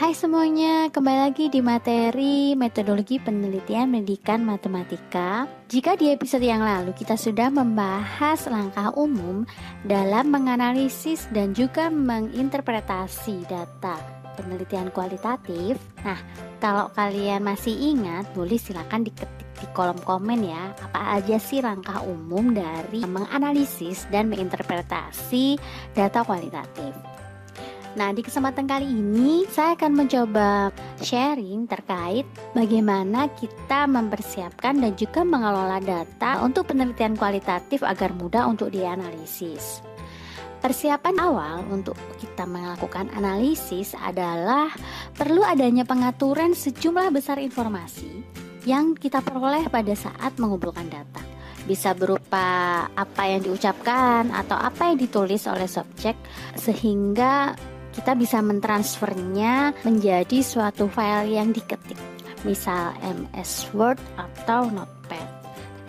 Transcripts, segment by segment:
Hai semuanya, kembali lagi di materi metodologi penelitian pendidikan matematika. Jika di episode yang lalu kita sudah membahas langkah umum dalam menganalisis dan juga menginterpretasi data penelitian kualitatif. Nah, kalau kalian masih ingat, boleh silakan diketik di kolom komen ya, apa aja sih langkah umum dari menganalisis dan menginterpretasi data kualitatif. Nah, di kesempatan kali ini saya akan mencoba sharing terkait bagaimana kita mempersiapkan dan juga mengelola data untuk penelitian kualitatif agar mudah untuk dianalisis. Persiapan awal untuk kita melakukan analisis adalah perlu adanya pengaturan sejumlah besar informasi yang kita peroleh pada saat mengumpulkan data. Bisa berupa apa yang diucapkan atau apa yang ditulis oleh subjek, sehingga kita bisa mentransfernya menjadi suatu file yang diketik, misal MS Word atau Notepad.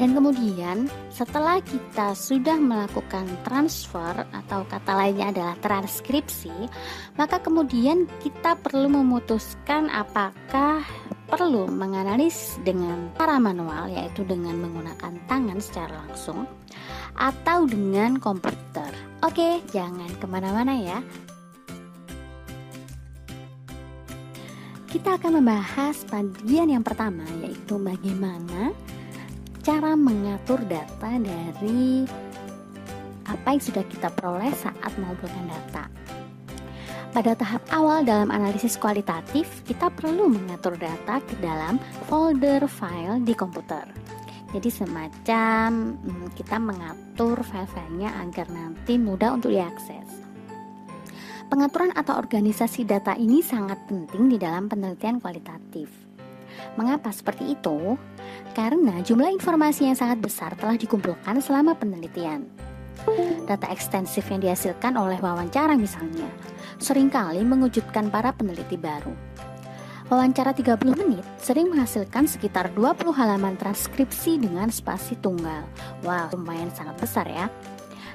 Dan kemudian setelah kita sudah melakukan transfer atau kata lainnya adalah transkripsi, maka kemudian kita perlu memutuskan apakah perlu menganalisis dengan cara manual, yaitu dengan menggunakan tangan secara langsung, atau dengan komputer. Oke, jangan kemana-mana ya. Kita akan membahas bagian yang pertama, yaitu bagaimana cara mengatur data dari apa yang sudah kita peroleh saat mengumpulkan data. Pada tahap awal dalam analisis kualitatif, kita perlu mengatur data ke dalam folder file di komputer. Jadi semacam kita mengatur file-filenya agar nanti mudah untuk diakses. Pengaturan atau organisasi data ini sangat penting di dalam penelitian kualitatif. Mengapa seperti itu? Karena jumlah informasi yang sangat besar telah dikumpulkan selama penelitian. Data ekstensif yang dihasilkan oleh wawancara misalnya, seringkali mengejutkan para peneliti baru. Wawancara 30 menit sering menghasilkan sekitar 20 halaman transkripsi dengan spasi tunggal. Wow, lumayan sangat besar ya.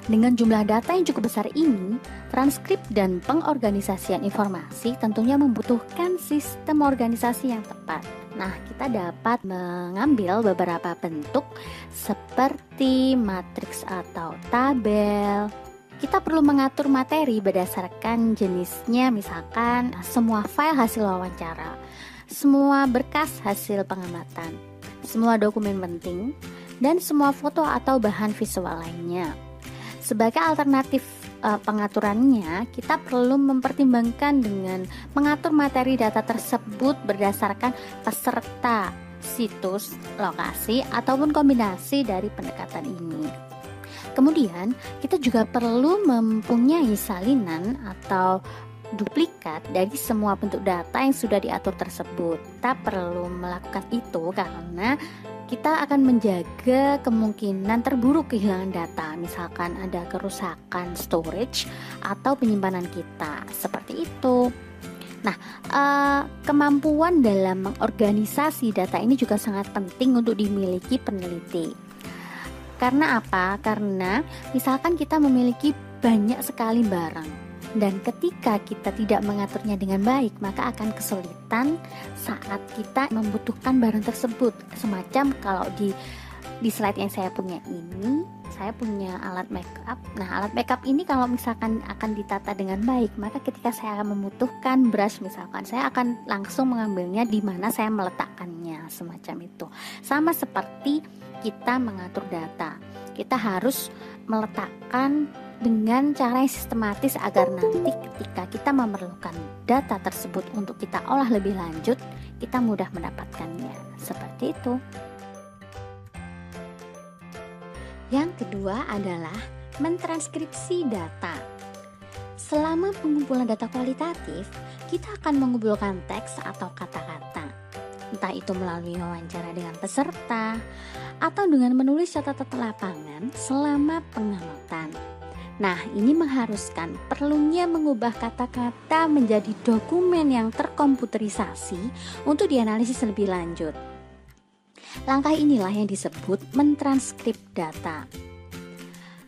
Dengan jumlah data yang cukup besar ini, transkrip dan pengorganisasian informasi tentunya membutuhkan sistem organisasi yang tepat. Nah, kita dapat mengambil beberapa bentuk seperti matriks atau tabel. Kita perlu mengatur materi berdasarkan jenisnya, misalkan semua file hasil wawancara, semua berkas hasil pengamatan, semua dokumen penting, dan semua foto atau bahan visual lainnya. Sebagai alternatif pengaturannya, kita perlu mempertimbangkan dengan mengatur materi data tersebut berdasarkan peserta, situs, lokasi, ataupun kombinasi dari pendekatan ini. Kemudian, kita juga perlu mempunyai salinan atau duplikat dari semua bentuk data yang sudah diatur tersebut. Kita perlu melakukan itu karena kita akan menjaga kemungkinan terburuk kehilangan data, misalkan ada kerusakan storage atau penyimpanan kita, seperti itu. Nah, kemampuan dalam mengorganisasi data ini juga sangat penting untuk dimiliki peneliti. Karena apa? Karena misalkan kita memiliki banyak sekali barang, dan ketika kita tidak mengaturnya dengan baik, maka akan kesulitan saat kita membutuhkan barang tersebut. Semacam kalau di slide yang saya punya ini, saya punya alat makeup. Nah, alat makeup ini kalau misalkan akan ditata dengan baik, maka ketika saya akan membutuhkan brush misalkan, saya akan langsung mengambilnya di mana saya meletakkannya, semacam itu. Sama seperti kita mengatur data, kita harus meletakkan dengan cara yang sistematis agar nanti ketika kita memerlukan data tersebut untuk kita olah lebih lanjut, kita mudah mendapatkannya. Seperti itu. Yang kedua adalah mentranskripsi data. Selama pengumpulan data kualitatif, kita akan mengumpulkan teks atau kata-kata, entah itu melalui wawancara dengan peserta atau dengan menulis catatan lapangan selama pengamatan. Nah, ini mengharuskan perlunya mengubah kata-kata menjadi dokumen yang terkomputerisasi untuk dianalisis lebih lanjut. Langkah inilah yang disebut mentranskrip data.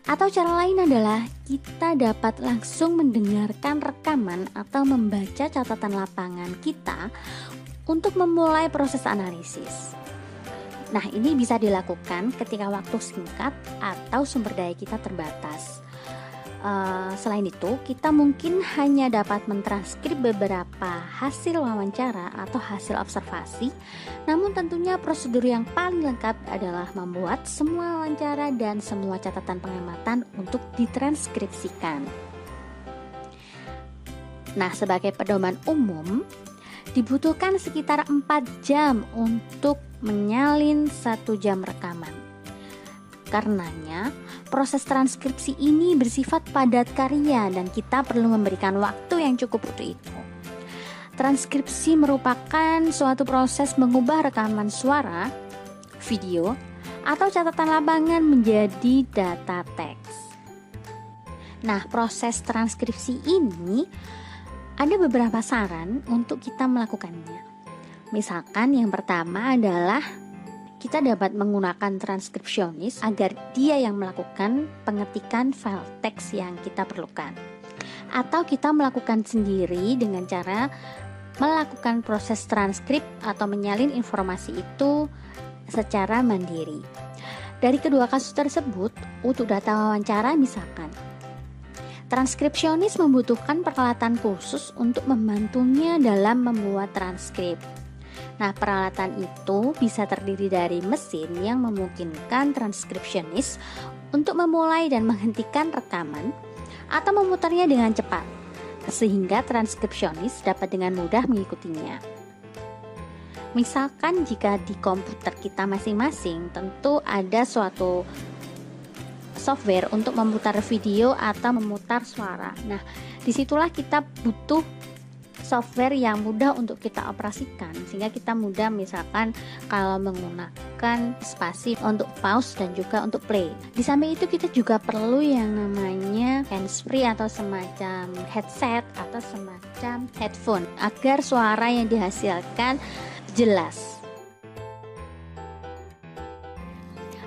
Atau cara lain adalah kita dapat langsung mendengarkan rekaman atau membaca catatan lapangan kita untuk memulai proses analisis. Nah, ini bisa dilakukan ketika waktu singkat atau sumber daya kita terbatas. Selain itu, kita mungkin hanya dapat mentranskrip beberapa hasil wawancara atau hasil observasi. Namun tentunya prosedur yang paling lengkap adalah membuat semua wawancara dan semua catatan pengamatan untuk ditranskripsikan. Nah, sebagai pedoman umum, dibutuhkan sekitar 4 jam untuk menyalin 1 jam rekaman. Karenanya, proses transkripsi ini bersifat padat karya dan kita perlu memberikan waktu yang cukup untuk itu. Transkripsi merupakan suatu proses mengubah rekaman suara, video, atau catatan lapangan menjadi data teks. Nah, proses transkripsi ini ada beberapa saran untuk kita melakukannya. Misalkan yang pertama adalah kita dapat menggunakan transkripsionis agar dia yang melakukan pengetikan file teks yang kita perlukan. Atau kita melakukan sendiri dengan cara melakukan proses transkrip atau menyalin informasi itu secara mandiri. Dari kedua kasus tersebut, untuk data wawancara misalkan, transkripsionis membutuhkan peralatan khusus untuk membantunya dalam membuat transkrip. Nah, peralatan itu bisa terdiri dari mesin yang memungkinkan transkripsionis untuk memulai dan menghentikan rekaman atau memutarnya dengan cepat, sehingga transkripsionis dapat dengan mudah mengikutinya. Misalkan jika di komputer kita masing-masing tentu ada suatu software untuk memutar video atau memutar suara. Nah, disitulah kita butuh software yang mudah untuk kita operasikan, sehingga kita mudah misalkan kalau menggunakan spasi untuk pause dan juga untuk play. Di samping itu kita juga perlu yang namanya handsfree atau semacam headset atau semacam headphone agar suara yang dihasilkan jelas.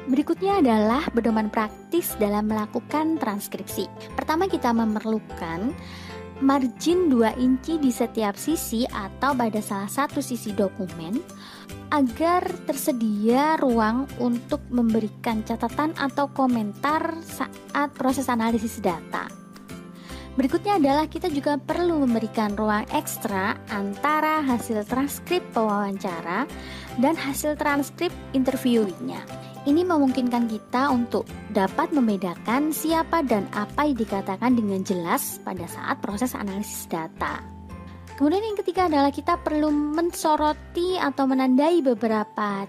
Berikutnya adalah pedoman praktis dalam melakukan transkripsi. Pertama, kita memerlukan margin 2 inci di setiap sisi atau pada salah satu sisi dokumen agar tersedia ruang untuk memberikan catatan atau komentar saat proses analisis data. Berikutnya adalah kita juga perlu memberikan ruang ekstra antara hasil transkrip pewawancara dan hasil transkrip interviewingnya. Ini memungkinkan kita untuk dapat membedakan siapa dan apa yang dikatakan dengan jelas pada saat proses analisis data. Kemudian yang ketiga adalah kita perlu mensoroti atau menandai beberapa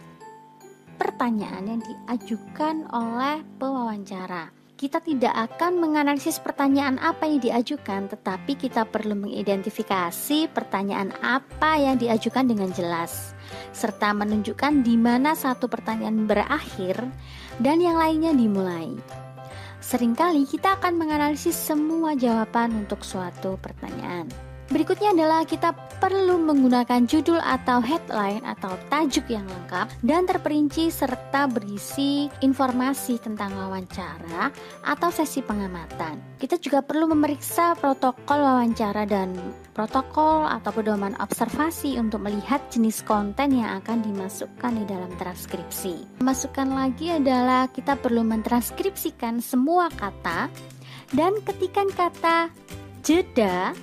pertanyaan yang diajukan oleh pewawancara. Kita tidak akan menganalisis pertanyaan apa yang diajukan, tetapi kita perlu mengidentifikasi pertanyaan apa yang diajukan dengan jelas, serta menunjukkan di mana satu pertanyaan berakhir dan yang lainnya dimulai. Seringkali kita akan menganalisis semua jawaban untuk suatu pertanyaan. Berikutnya adalah kita perlu menggunakan judul atau headline atau tajuk yang lengkap dan terperinci serta berisi informasi tentang wawancara atau sesi pengamatan. Kita juga perlu memeriksa protokol wawancara dan protokol atau pedoman observasi untuk melihat jenis konten yang akan dimasukkan di dalam transkripsi. Masukkan lagi adalah kita perlu mentranskripsikan semua kata dan ketikan kata jeda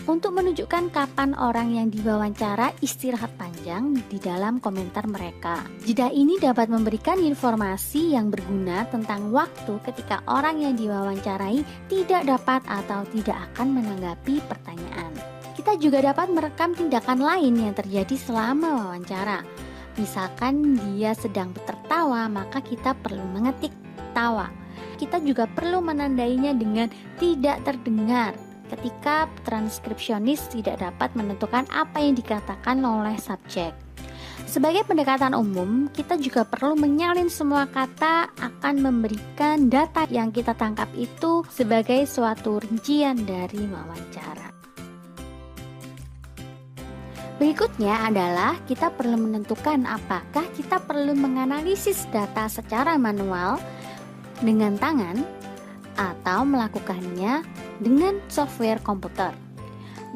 untuk menunjukkan kapan orang yang diwawancara istirahat panjang di dalam komentar mereka. Jeda ini dapat memberikan informasi yang berguna tentang waktu ketika orang yang diwawancarai tidak dapat atau tidak akan menanggapi pertanyaan. Kita juga dapat merekam tindakan lain yang terjadi selama wawancara. Misalkan dia sedang tertawa, maka kita perlu mengetik tawa. Kita juga perlu menandainya dengan tidak terdengar ketika transkripsionis tidak dapat menentukan apa yang dikatakan oleh subjek. Sebagai pendekatan umum, kita juga perlu menyalin semua kata akan memberikan data yang kita tangkap itu sebagai suatu rincian dari wawancara. Berikutnya adalah kita perlu menentukan apakah kita perlu menganalisis data secara manual dengan tangan atau melakukannya dengan software komputer.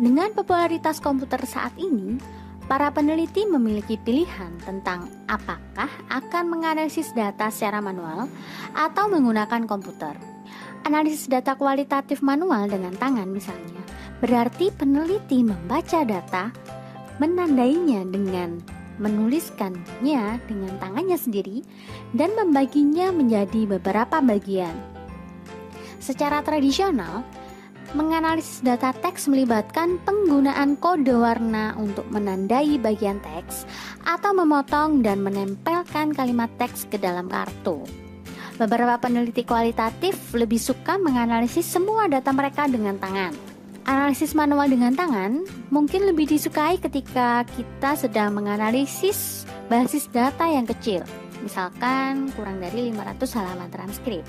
Dengan popularitas komputer saat ini, para peneliti memiliki pilihan tentang apakah akan menganalisis data secara manual atau menggunakan komputer. Analisis data kualitatif manual dengan tangan misalnya, berarti peneliti membaca data, menandainya dengan menuliskannya dengan tangannya sendiri, dan membaginya menjadi beberapa bagian. Secara tradisional, menganalisis data teks melibatkan penggunaan kode warna untuk menandai bagian teks atau memotong dan menempelkan kalimat teks ke dalam kartu. Beberapa peneliti kualitatif lebih suka menganalisis semua data mereka dengan tangan. Analisis manual dengan tangan mungkin lebih disukai ketika kita sedang menganalisis basis data yang kecil, misalkan kurang dari 500 halaman transkrip.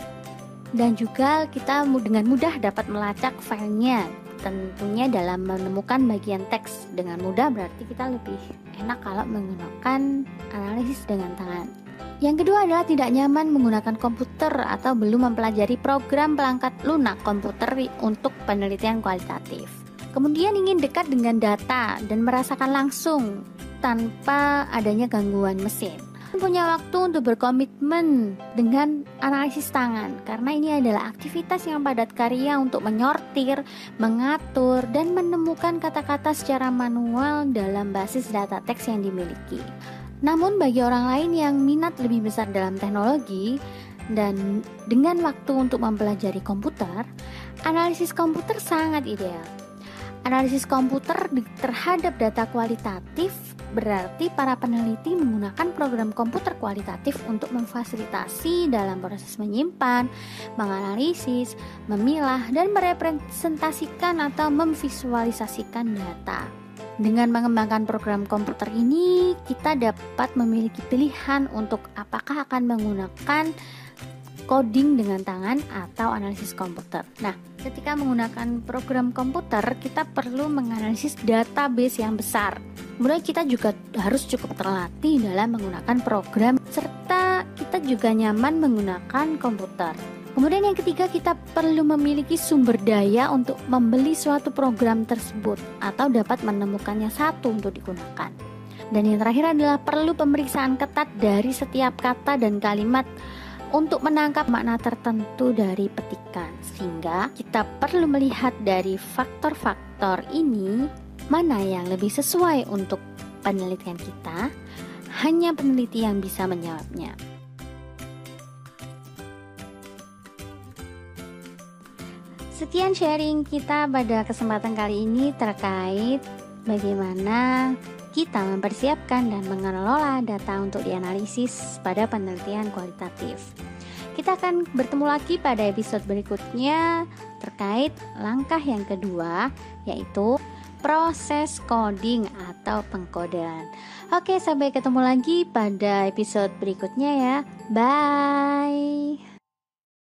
Dan juga kita dengan mudah dapat melacak filenya, tentunya dalam menemukan bagian teks dengan mudah, berarti kita lebih enak kalau menggunakan analisis dengan tangan. Yang kedua adalah tidak nyaman menggunakan komputer atau belum mempelajari program pelengkap lunak komputer untuk penelitian kualitatif. Kemudian ingin dekat dengan data dan merasakan langsung tanpa adanya gangguan mesin. Punya waktu untuk berkomitmen dengan analisis tangan, karena ini adalah aktivitas yang padat karya untuk menyortir, mengatur, dan menemukan kata-kata secara manual dalam basis data teks yang dimiliki. Namun bagi orang lain yang minat lebih besar dalam teknologi dan dengan waktu untuk mempelajari komputer, analisis komputer sangat ideal. Analisis komputer terhadap data kualitatif berarti para peneliti menggunakan program komputer kualitatif untuk memfasilitasi dalam proses menyimpan, menganalisis, memilah, dan merepresentasikan atau memvisualisasikan data. Dengan mengembangkan program komputer ini, kita dapat memiliki pilihan untuk apakah akan menggunakan coding dengan tangan atau analisis komputer. Nah, ketika menggunakan program komputer, kita perlu menganalisis database yang besar. Kemudian kita juga harus cukup terlatih dalam menggunakan program, serta kita juga nyaman menggunakan komputer. Kemudian yang ketiga, kita perlu memiliki sumber daya untuk membeli suatu program tersebut atau dapat menemukannya satu untuk digunakan. Dan yang terakhir adalah perlu pemeriksaan ketat dari setiap kata dan kalimat untuk menangkap makna tertentu dari petikan. Sehingga kita perlu melihat dari faktor-faktor ini mana yang lebih sesuai untuk penelitian kita. Hanya peneliti yang bisa menjawabnya. Sekian sharing kita pada kesempatan kali ini terkait bagaimana kita mempersiapkan dan mengelola data untuk dianalisis pada penelitian kualitatif. Kita akan bertemu lagi pada episode berikutnya terkait langkah yang kedua, yaitu proses coding atau pengkodean. Oke, sampai ketemu lagi pada episode berikutnya ya. Bye.